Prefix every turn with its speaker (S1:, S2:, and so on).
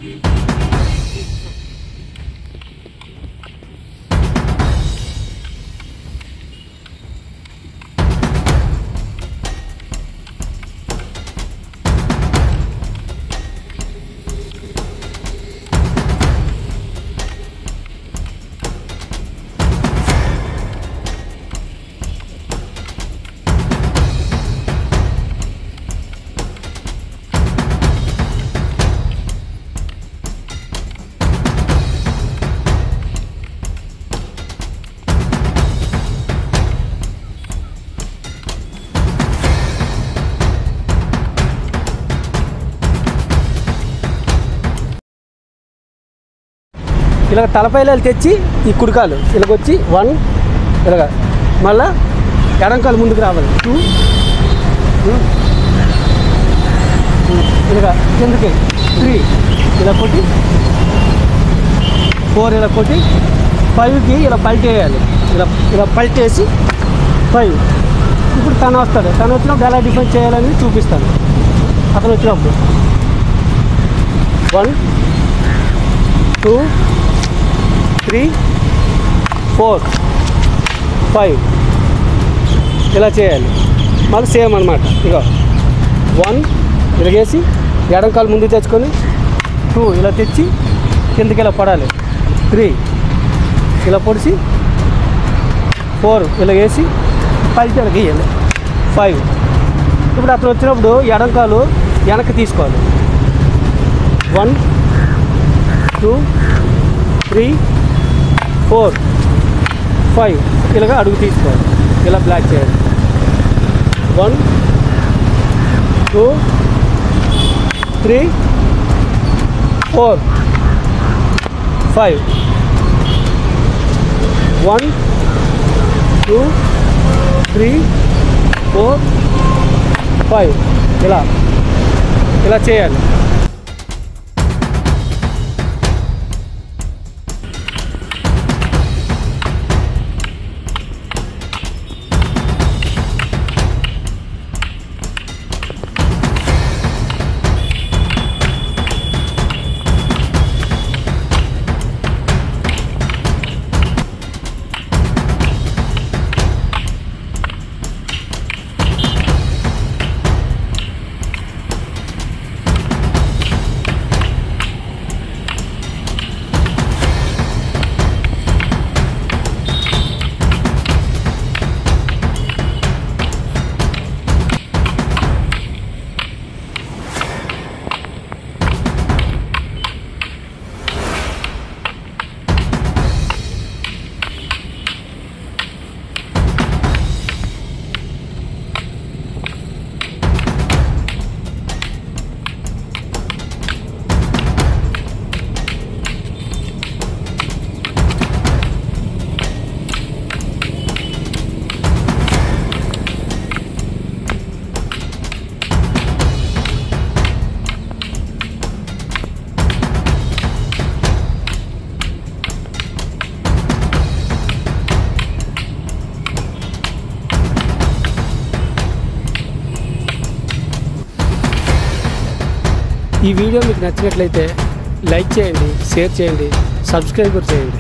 S1: ఇలా తలపైలు తెచ్చి ఈ కుడికాలు ఇలాగొచ్చి 1 ఇలాగ మళ్ళా ఎడంకాలు ముందుకు రావాలి 2 ఇలాగ కిందకి 3 ఇలా కొట్టి 4 ఇలా కొట్టి 5కి ఇలా పల్టేయాలి ఇలా పల్టేసి 5 ఇప్పుడు తను వస్తాడు తను వచ్చినప్పుడు ఎలా డిఫెండ్ చేయాలని చూపిస్తాను అతను వచ్చినప్పుడు 1 2 3 4 5 ఇలా చేయాలి మళ్ళీ సేమ్ అనమాట ఇక 1 ఇలాగేసి ఎడంకాలు ముందుకు తెచ్చుకొని 2 ఇలా తెచ్చి కిందకి ఇలా పడాలి 3 ఇలా పొడిచి 4 ఇలా వేసి 5 ఇలా గీయాలి 5 ఇప్పుడు అతను వచ్చినప్పుడు ఎడంకాలు వెనక్కి తీసుకోవాలి 1 2 3 4 5 ఇలాగా అడుగు తీసుకోవాలి ఇలా బ్లాక్ చేయాలి 1 2 3 4 5 1 2 3 4 5 ఇలా చేయాలి ఈ వీడియో మీకు నచ్చినట్లయితే లైక్ చేయండి, షేర్ చేయండి, సబ్స్క్రైబ్ చేయండి.